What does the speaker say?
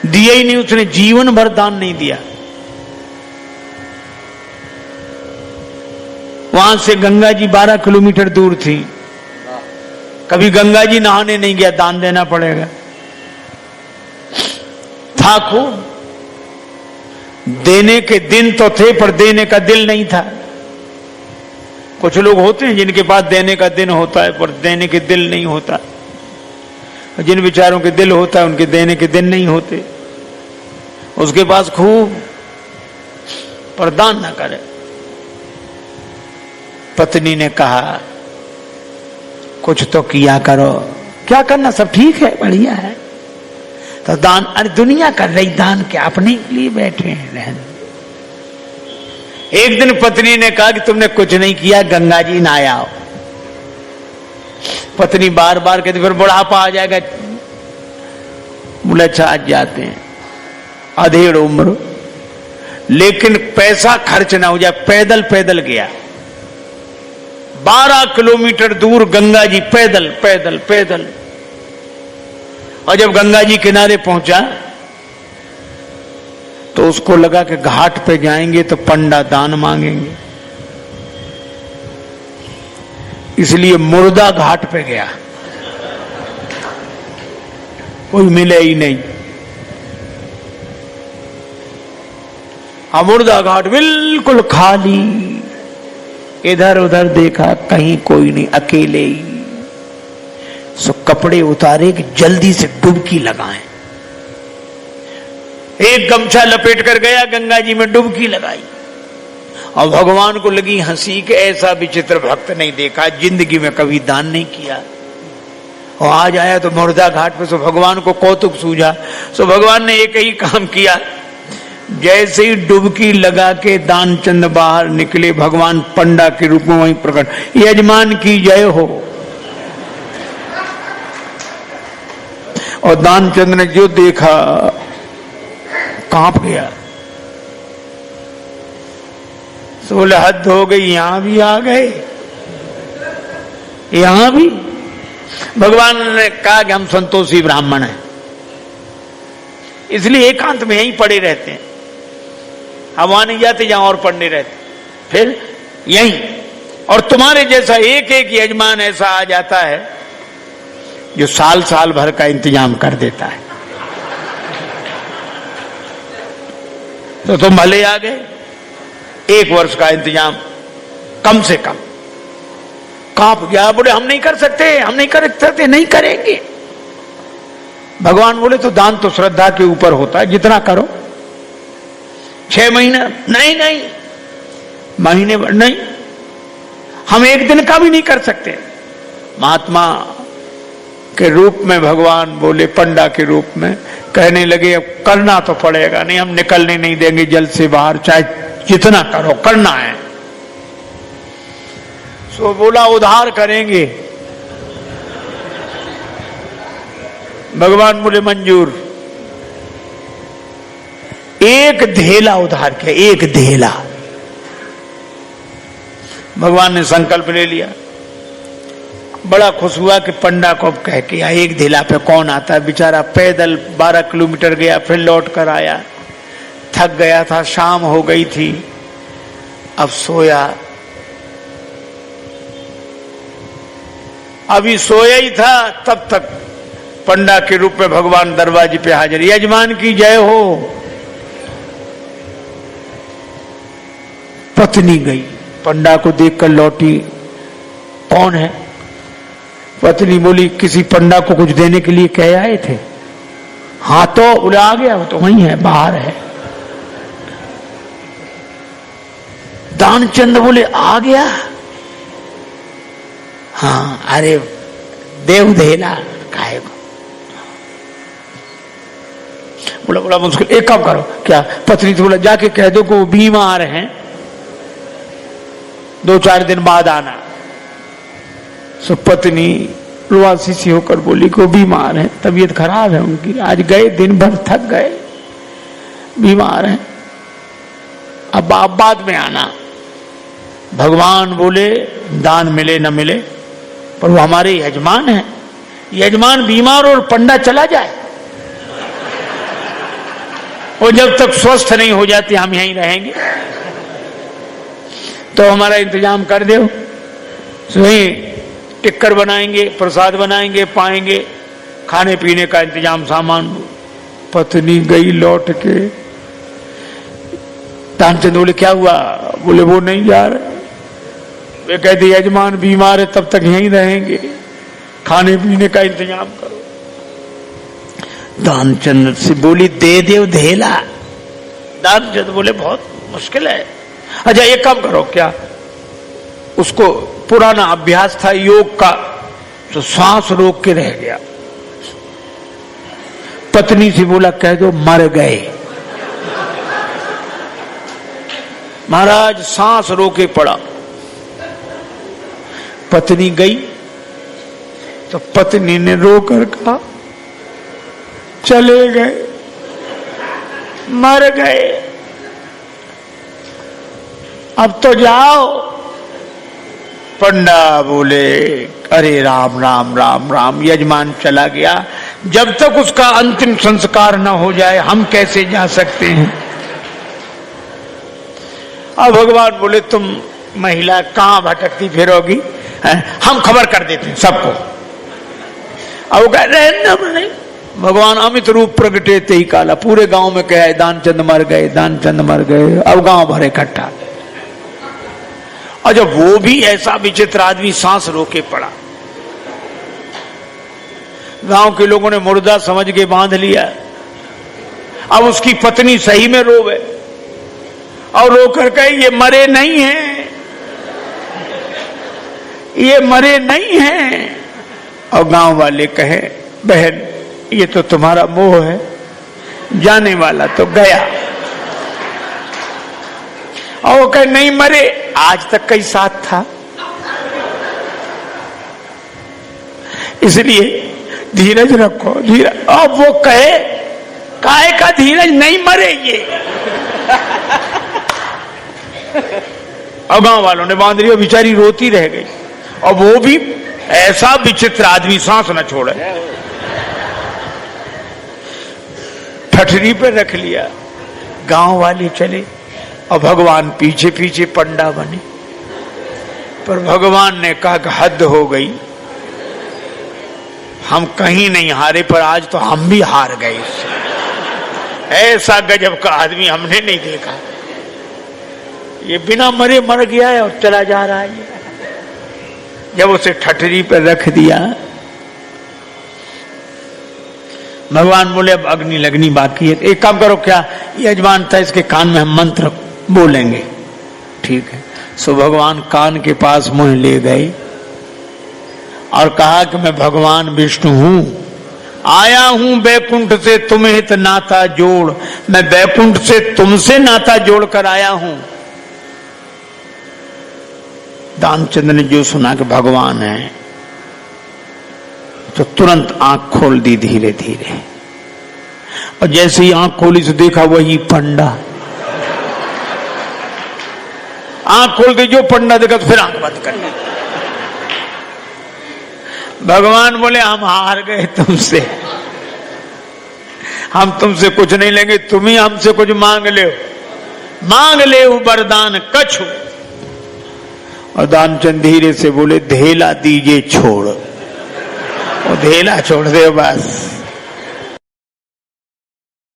दिया ही नहीं, उसने जीवन भर दान नहीं दिया। वहां से गंगा जी 12 किलोमीटर दूर थी, कभी गंगा जी नहाने नहीं गया, दान देना पड़ेगा। था खूब, देने के दिन तो थे पर देने का दिल नहीं था। कुछ लोग होते हैं जिनके पास देने का दिन होता है पर देने के दिल नहीं होता, जिन बेचारों के दिल होता है उनके देने के दिन नहीं होते। उसके पास खूब पर दान न करे। पत्नी ने कहा कुछ तो किया करो। क्या करना, सब ठीक है, बढ़िया है, तो दान। अरे दुनिया कर रही दान, क्या अपने लिए बैठे हैं रहने। एक दिन पत्नी ने कहा कि तुमने कुछ नहीं किया, गंगा जी नहाया आओ। पत्नी बार बार कहती फिर बुढ़ापा आ जाएगा। बोले अच्छा आज जाते हैं, अधेड़ उम्र, लेकिन पैसा खर्च ना हो जाए। पैदल पैदल गया 12 किलोमीटर दूर, गंगा जी पैदल पैदल पैदल। और जब गंगा जी किनारे पहुंचा तो उसको लगा कि घाट पे जाएंगे तो पंडा दान मांगेंगे, इसलिए मुर्दा घाट पे गया। कोई मिले ही नहीं। मुर्दा घाट बिल्कुल खाली, इधर उधर देखा कहीं कोई नहीं, अकेले ही। सो कपड़े उतारे कि जल्दी से डुबकी लगाएं। एक गमछा लपेट कर गया, गंगा जी में डुबकी लगाई। और भगवान को लगी हंसी कि ऐसा विचित्र भक्त नहीं देखा, जिंदगी में कभी दान नहीं किया। और आज आया तो मुर्दा घाट पे। सो भगवान को कौतुक सूझा। सो भगवान ने एक ही काम किया, जैसे ही डुबकी लगा के दानचंद बाहर निकले, भगवान पंडा के रूप में वहीं प्रकट, यजमान की जय हो। और दानचंद ने जो देखा कांप गया। तो बोले हद हो गई, यहां भी आ गए, यहां भी। भगवान ने कहा कि हम संतोषी ब्राह्मण हैं, इसलिए एकांत में यहीं पड़े रहते हैं, हम वहां नहीं जाते जहां और पढ़ने रहते, फिर यहीं। और तुम्हारे जैसा एक एक यजमान ऐसा आ जाता है जो साल साल भर का इंतजाम कर देता है। तो तुम भले आ गए, 1 वर्ष का इंतजाम कम से कम। कांप गया, बोले हम नहीं कर सकते, हम नहीं कर सकते, नहीं करेंगे। भगवान बोले तो दान तो श्रद्धा के ऊपर होता है, जितना करो। 6 महीने नहीं, नहीं महीने भर नहीं, हम 1 दिन का भी नहीं कर सकते। महात्मा के रूप में भगवान बोले, पंडा के रूप में कहने लगे अब करना तो पड़ेगा, नहीं हम निकलने नहीं देंगे जल से बाहर, चाहे जितना करो करना है। सो बोला उधार करेंगे। भगवान बोले मंजूर। 1 धेला उधार किया, 1 धेला। भगवान ने संकल्प ले लिया। बड़ा खुश हुआ कि पंडा को अब कह के 1 धेला पे कौन आता है। बेचारा पैदल 12 किलोमीटर गया, फिर लौट कर आया, थक गया था, शाम हो गई थी, अब सोया। अभी सोया ही था तब तक पंडा के रूप में भगवान दरवाजे पे हाजिर। यजमान की जय हो। पत्नी गई, पंडा को देखकर लौटी, कौन है? पत्नी बोली किसी पंडा को कुछ देने के लिए कह आए थे। हाँ तो बोले आ गया, वो तो वहीं है, बाहर है। दानचंद बोले आ गया? हाँ, अरे देव धेला खाए को। बोला मुश्किल, एक काम करो। क्या? पत्नी से बोला जाके कह दो को बीमार हैं, 2-4 दिन बाद आना। सो पत्नी रुआसी सी होकर बोली को बीमार है, तबीयत खराब है उनकी, आज गए दिन भर थक गए, बीमार हैं, अब आप बाद में आना। भगवान बोले दान मिले न मिले पर वो हमारे यजमान हैं, यजमान बीमार और पंडा चला जाए वो जब तक स्वस्थ नहीं हो जाते हम यहीं रहेंगे, तो हमारा इंतजाम कर दो। वही टिक्कर बनाएंगे, प्रसाद बनाएंगे, पाएंगे, खाने पीने का इंतजाम, सामान। पत्नी गई लौट के। तानचंद बोले क्या हुआ? बोले वो नहीं जा रहे। वे कहते यजमान बीमार है, तब तक यहीं रहेंगे, खाने पीने का इंतजाम करो। दानचंद से बोली दे दे धेला। दानचंद बोले बहुत मुश्किल है। अच्छा एक काम करो, क्या उसको पुराना अभ्यास था योग का, तो सांस रोक के रह गया। पत्नी से बोला कह दो मर गए। महाराज सांस रोके पड़ा। पत्नी गई तो पत्नी ने रोकर कहा चले गए, मर गए, अब तो जाओ। पंडा बोले अरे राम राम राम राम, यजमान चला गया, जब तक उसका अंतिम संस्कार न हो जाए हम कैसे जा सकते हैं। अब भगवान बोले तुम महिला कहां भटकती फिरोगी, हम खबर कर देते हैं सबको। अब वो कह रहे भगवान अमित रूप प्रगटे ते ही काला, पूरे गांव में कहा है दानचंद मर गए, दानचंद मर गए। अब गांव भर इकट्ठा। और जब वो भी ऐसा विचित्र आदमी सांस रोके पड़ा, गांव के लोगों ने मुर्दा समझ के बांध लिया। अब उसकी पत्नी सही में रोवे और रोकर कहे ये मरे नहीं हैं, ये मरे नहीं हैं। और गांव वाले कहे बहन ये तो तुम्हारा मोह है, जाने वाला तो गया। और वो कहे नहीं मरे, आज तक कई साथ था, इसलिए धीरज रखो, धीरज। अब वो कहे काहे का धीरज, नहीं मरे ये। और गांव वालों ने बांध लिया, बेचारी रोती रह गई। और वो भी ऐसा विचित्र आदमी सांस न छोड़े, ठठरी पे रख लिया। गांव वाले चले और भगवान पीछे पीछे पंडा बने। पर भगवान ने कहा कि हद हो गई, हम कहीं नहीं हारे पर आज तो हम भी हार गए। ऐसा गजब का आदमी हमने नहीं देखा। ये बिना मरे मर गया है और चला जा रहा है। जब उसे ठठरी पर रख दिया, भगवान बोले अब अग्नि लगनी बाकी है। एक काम करो, क्या यजमान था इसके कान में हम मंत्र बोलेंगे, ठीक है। सो भगवान कान के पास मुंह ले गए और कहा कि मैं भगवान विष्णु हूं, आया हूं बैकुंठ से तुम्हें हित नाता जोड़। मैं बैकुंठ से तुमसे नाता जोड़ कर आया हूं। दानचंद ने जो सुना कि भगवान है तो तुरंत आंख खोल दी धीरे धीरे। और जैसे ही आंख खोली तो देखा वही पंडा। आंख खोल के जो पंडा देखा तो फिर आंख बंद कर ली। भगवान बोले हम हार गए तुमसे, हम तुमसे कुछ नहीं लेंगे, तुम ही हमसे कुछ मांग ले वरदान कछु। और दानचंद धीरे से बोले धेला दीजिए छोड़। और धेला छोड़ दे बस।